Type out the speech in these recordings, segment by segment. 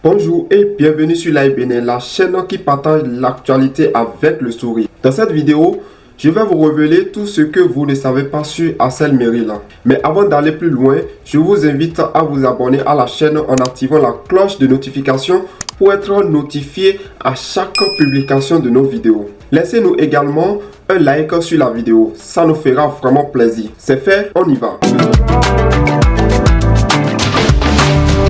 Bonjour et bienvenue sur l'AIBN, la chaîne qui partage l'actualité avec le sourire. Dans cette vidéo, je vais vous révéler tout ce que vous ne savez pas sur Hassel Merrill. Mais avant d'aller plus loin, je vous invite à vous abonner à la chaîne en activant la cloche de notification pour être notifié à chaque publication de nos vidéos. Laissez-nous également un like sur la vidéo, ça nous fera vraiment plaisir. C'est fait, on y va.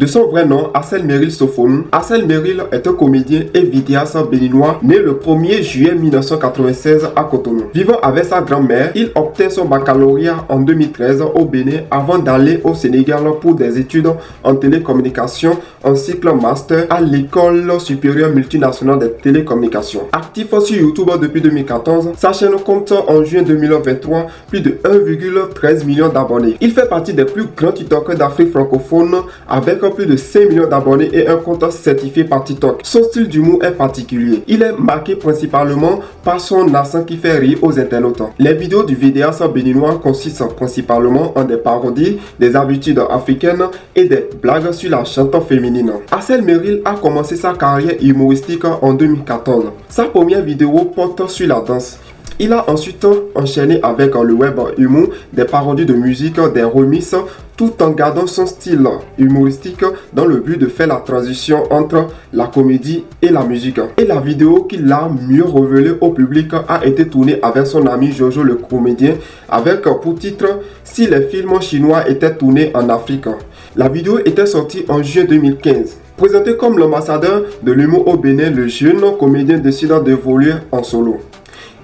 De son vrai nom, Hassel Merrill Sofonu, Hassel Merrill est un comédien et vidéaste béninois né le 1er juillet 1996 à Cotonou. Vivant avec sa grand-mère, il obtint son baccalauréat en 2013 au Bénin avant d'aller au Sénégal pour des études en télécommunication en cycle master à l'École supérieure multinationale des télécommunications. Actif sur YouTube depuis 2014, sa chaîne compte en juin 2023 plus de 1,13 million d'abonnés. Il fait partie des plus grands TikTokers d'Afrique francophone avec plus de 5 millions d'abonnés et un compte certifié par TikTok. Son style d'humour est particulier. Il est marqué principalement par son accent qui fait rire aux internautes. Les vidéos du vidéaste béninois consistent principalement en des parodies des habitudes africaines et des blagues sur la chanteuse féminine. Hassel Merrill a commencé sa carrière humoristique en 2014. Sa première vidéo porte sur la danse. Il a ensuite enchaîné avec le web humour, des parodies de musique, des remixes, tout en gardant son style humoristique dans le but de faire la transition entre la comédie et la musique. Et la vidéo qu'il a mieux révélée au public a été tournée avec son ami Jojo le comédien, avec pour titre « Si les films chinois étaient tournés en Afrique ». La vidéo était sortie en juin 2015. Présenté comme l'ambassadeur de l'humour au Bénin, le jeune comédien décide d'évoluer en solo.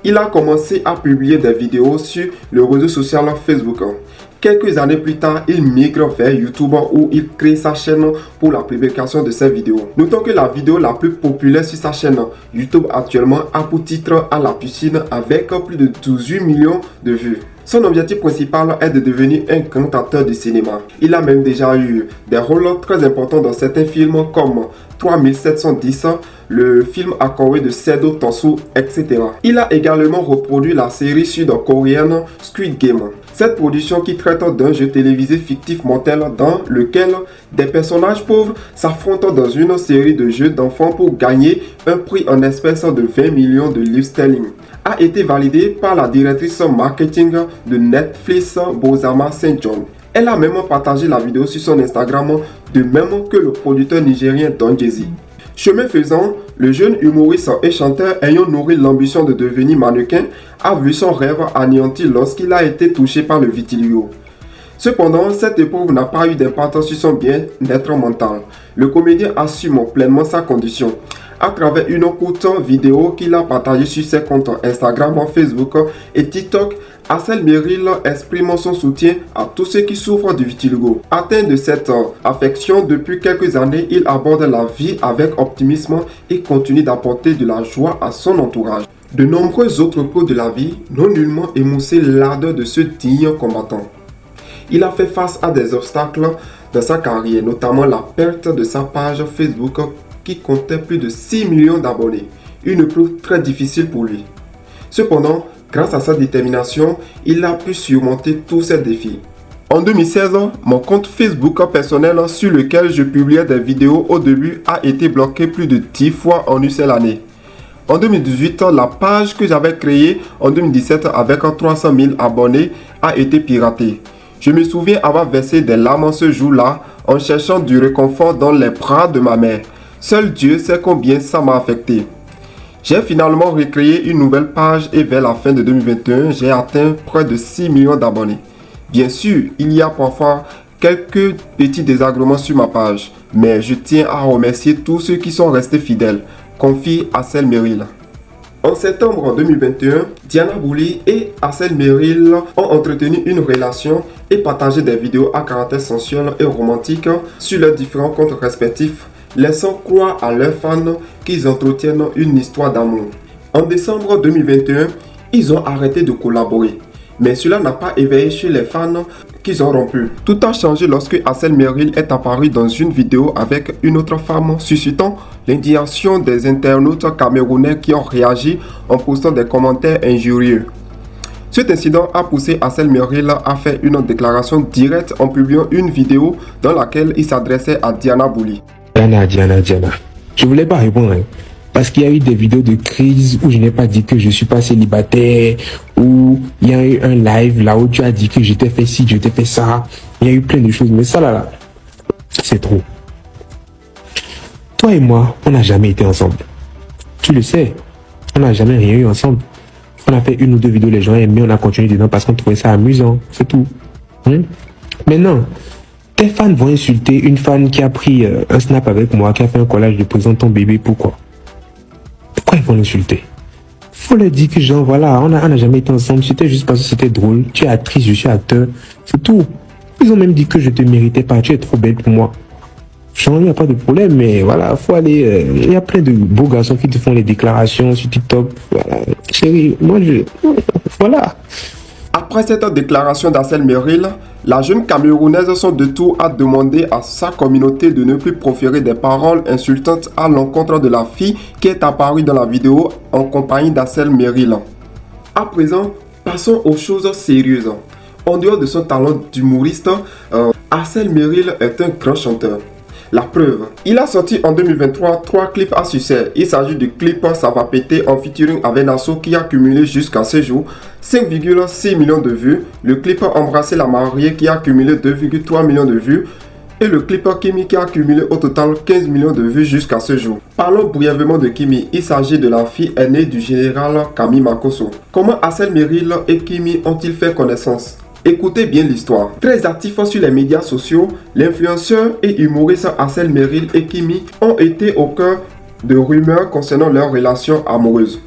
Il a commencé à publier des vidéos sur le réseau social Facebook. Quelques années plus tard, il migre vers YouTube où il crée sa chaîne pour la publication de ses vidéos. Notons que la vidéo la plus populaire sur sa chaîne YouTube actuellement a pour titre « À la piscine » avec plus de 18 millions de vues. Son objectif principal est de devenir un grand acteur de cinéma. Il a même déjà eu des rôles très importants dans certains films comme 3710, le film accompagné de Sedo Tonsu, etc. Il a également reproduit la série sud-coréenne Squid Game. Cette production qui traite d'un jeu télévisé fictif mortel dans lequel des personnages pauvres s'affrontent dans une série de jeux d'enfants pour gagner un prix en espèces de 20 millions de livres sterling, a été validée par la directrice marketing de Netflix, Bozama St. John. Elle a même partagé la vidéo sur son Instagram, de même que le producteur nigérien Don Jay-Z. Chemin faisant, le jeune humoriste et chanteur ayant nourri l'ambition de devenir mannequin a vu son rêve anéanti lorsqu'il a été touché par le vitiligo. Cependant, cette épreuve n'a pas eu d'impact sur son bien-être mental. Le comédien assume pleinement sa condition. À travers une courte vidéo qu'il a partagée sur ses comptes Instagram, Facebook et TikTok, Hassel Merrill exprime son soutien à tous ceux qui souffrent du vitiligo. Atteint de cette affection depuis quelques années, il aborde la vie avec optimisme et continue d'apporter de la joie à son entourage. De nombreux autres pros de la vie n'ont nullement émoussé l'ardeur de ce digne combattant. Il a fait face à des obstacles dans sa carrière, notamment la perte de sa page Facebook qui comptait plus de 6 millions d'abonnés, une épreuve très difficile pour lui. Cependant, grâce à sa détermination, il a pu surmonter tous ces défis. En 2016, mon compte Facebook personnel sur lequel je publiais des vidéos au début a été bloqué plus de 10 fois en une seule année. En 2018, la page que j'avais créée en 2017 avec 300 000 abonnés a été piratée. Je me souviens avoir versé des larmes ce jour-là en cherchant du réconfort dans les bras de ma mère. Seul Dieu sait combien ça m'a affecté. J'ai finalement recréé une nouvelle page et vers la fin de 2021, j'ai atteint près de 6 millions d'abonnés. Bien sûr, il y a parfois quelques petits désagréments sur ma page, mais je tiens à remercier tous ceux qui sont restés fidèles, confie Hassel Merrill. En septembre 2021, Diana Bouli et Hassel Merrill ont entretenu une relation et partagé des vidéos à caractère sensuel et romantique sur leurs différents comptes respectifs, laissant croire à leurs fans qu'ils entretiennent une histoire d'amour. En décembre 2021, ils ont arrêté de collaborer, mais cela n'a pas éveillé chez les fans qu'ils ont rompu. Tout a changé lorsque Hassel Merrill est apparu dans une vidéo avec une autre femme, suscitant l'indignation des internautes camerounais qui ont réagi en postant des commentaires injurieux. Cet incident a poussé Hassel Merrill à faire une déclaration directe en publiant une vidéo dans laquelle il s'adressait à Diana Bouli. Diana. Je voulais pas répondre, hein, parce qu'il y a eu des vidéos de crise où je n'ai pas dit que je suis pas célibataire, où il y a eu un live là où tu as dit que j'étais fait ci, j'étais fait ça. Il y a eu plein de choses, mais ça là, c'est trop. Toi et moi, on n'a jamais été ensemble. Tu le sais, on n'a jamais rien eu ensemble. On a fait une ou deux vidéos, les gens aimaient, on a continué dedans parce qu'on trouvait ça amusant, c'est tout. Maintenant, tes fans vont insulter une fan qui a pris un snap avec moi, qui a fait un collage de présent ton bébé, pourquoi ils vont l'insulter? Faut leur dire que genre, voilà, on n'a jamais été ensemble, c'était juste parce que c'était drôle, tu es actrice, je suis acteur, c'est tout. Ils ont même dit que je te méritais pas, tu es trop belle pour moi. Il n'y a pas de problème, mais voilà, faut aller. Il y a plein de beaux garçons qui te font les déclarations sur TikTok. Voilà, chérie, voilà. Après cette déclaration d'Assel Meril, la jeune Camerounaise son de tout a demandé à sa communauté de ne plus proférer des paroles insultantes à l'encontre de la fille qui est apparue dans la vidéo en compagnie d'Assel Meril. À présent, passons aux choses sérieuses. En dehors de son talent d'humoriste, Arsène Meril est un grand chanteur. La preuve, il a sorti en 2023 3 clips à succès. Il s'agit du clip Ça va péter en featuring avec Nasso qui a cumulé jusqu'à ce jour 5,6 millions de vues. Le clip Embrasser la mariée qui a cumulé 2,3 millions de vues. Et le clip Kimi qui a cumulé au total 15 millions de vues jusqu'à ce jour. Parlons brièvement de Kimi. Il s'agit de la fille aînée du général Kami Makosso. Comment Arsène Meril et Kimi ont-ils fait connaissance? Écoutez bien l'histoire. Très actifs sur les médias sociaux, l'influenceur et humoriste Arsène Meril et Kimi ont été au cœur de rumeurs concernant leur relation amoureuse.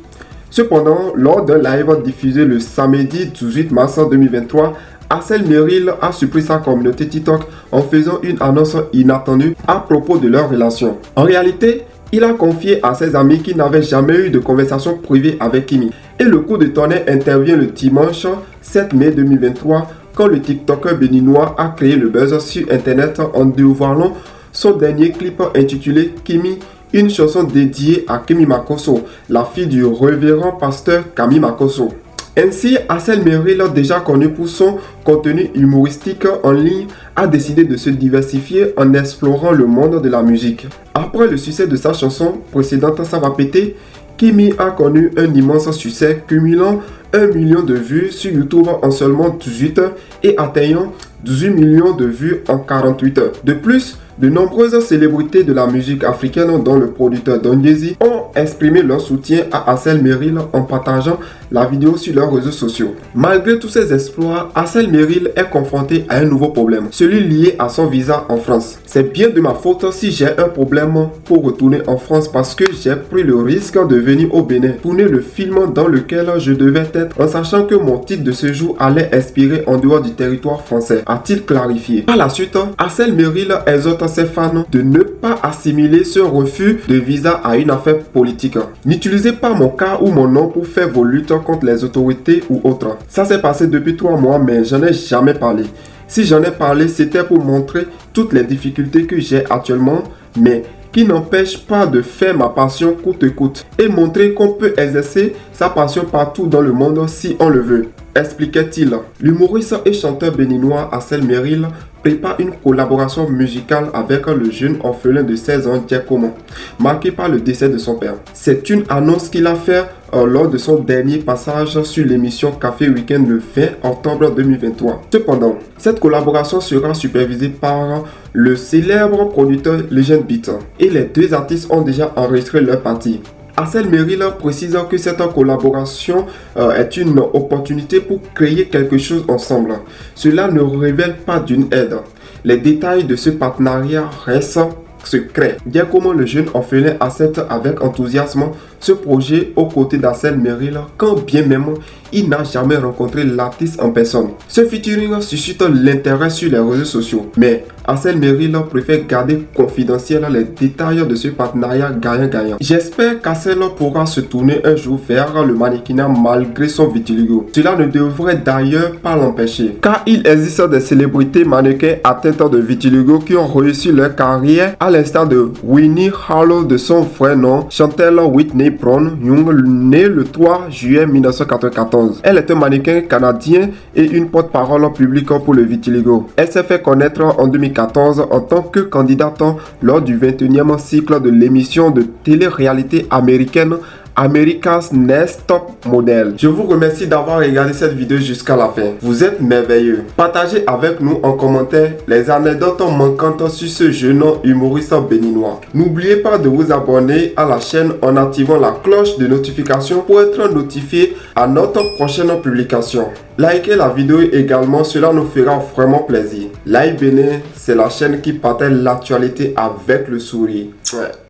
Cependant, lors d'un live diffusé le samedi 18 mars 2023, Arsène Meril a surpris sa communauté TikTok en faisant une annonce inattendue à propos de leur relation. En réalité, il a confié à ses amis qu'il n'avait jamais eu de conversation privée avec Kimi. Et le coup de tonnerre intervient le dimanche 7 mai 2023 quand le TikToker béninois a créé le buzz sur internet en dévoilant son dernier clip intitulé Kimi, une chanson dédiée à Kimi Makosso, la fille du révérend pasteur Kami Makosso. Ainsi, Arsène Meril, déjà connu pour son contenu humoristique en ligne, a décidé de se diversifier en explorant le monde de la musique. Après le succès de sa chanson précédente Ça va péter, Kimi a connu un immense succès cumulant 1 million de vues sur YouTube en seulement 18 heures et atteignant 18 millions de vues en 48 heures. De plus, de nombreuses célébrités de la musique africaine, dont le producteur Don Jay-Z, ont exprimé leur soutien à Arsène Meril en partageant la vidéo sur leurs réseaux sociaux. Malgré tous ces exploits, Arsène Meril est confronté à un nouveau problème, celui lié à son visa en France. C'est bien de ma faute si j'ai un problème pour retourner en France parce que j'ai pris le risque de venir au Bénin tourner le film dans lequel je devais être en sachant que mon titre de séjour allait expirer en dehors du territoire français, a-t-il clarifié. Par la suite, Arsène Meril exhorte ses fans de ne pas assimiler ce refus de visa à une affaire politique. N'utilisez pas mon cas ou mon nom pour faire vos luttes contre les autorités ou autres. Ça s'est passé depuis 3 mois, mais j'en ai jamais parlé. Si j'en ai parlé, c'était pour montrer toutes les difficultés que j'ai actuellement, mais qui n'empêche pas de faire ma passion coûte que coûte et montrer qu'on peut exercer sa passion partout dans le monde si on le veut, expliquait-il. L'humoriste et chanteur béninois Arsène Meril prépare une collaboration musicale avec le jeune orphelin de 16 ans Giacomo, marqué par le décès de son père. C'est une annonce qu'il a faite lors de son dernier passage sur l'émission Café Weekend le 20 octobre 2023. Cependant, cette collaboration sera supervisée par le célèbre producteur Legend Beat et les deux artistes ont déjà enregistré leur partie. Arsène Meril précise que cette collaboration est une opportunité pour créer quelque chose ensemble. Cela ne révèle pas d'une aide. Les détails de ce partenariat restent secrets. Giacomo, le jeune orphelin, accepte avec enthousiasme ce projet aux côtés d'Arsène Meril, quand bien même il n'a jamais rencontré l'artiste en personne. Ce featuring suscite l'intérêt sur les réseaux sociaux, mais Arsène Meril préfère garder confidentiel les détails de ce partenariat gagnant-gagnant. J'espère qu'Arsène pourra se tourner un jour vers le mannequinat malgré son vitiligo. Cela ne devrait d'ailleurs pas l'empêcher, car il existe des célébrités mannequins atteintes de vitiligo qui ont réussi leur carrière, à l'instar de Winnie Harlow de son vrai nom, Chantel Whitney Brown, née le 3 juillet 1994. 2014. Elle est un mannequin canadien et une porte-parole publique pour le vitiligo. Elle s'est fait connaître en 2014 en tant que candidate lors du 21e cycle de l'émission de télé-réalité américaine America's Next Top Model. Je vous remercie d'avoir regardé cette vidéo jusqu'à la fin. Vous êtes merveilleux. Partagez avec nous en commentaire les anecdotes manquantes sur ce jeune humoriste béninois. N'oubliez pas de vous abonner à la chaîne en activant la cloche de notification pour être notifié à notre prochaine publication. Likez la vidéo également, cela nous fera vraiment plaisir. Live Bénin, c'est la chaîne qui partage l'actualité avec le sourire. Ouais.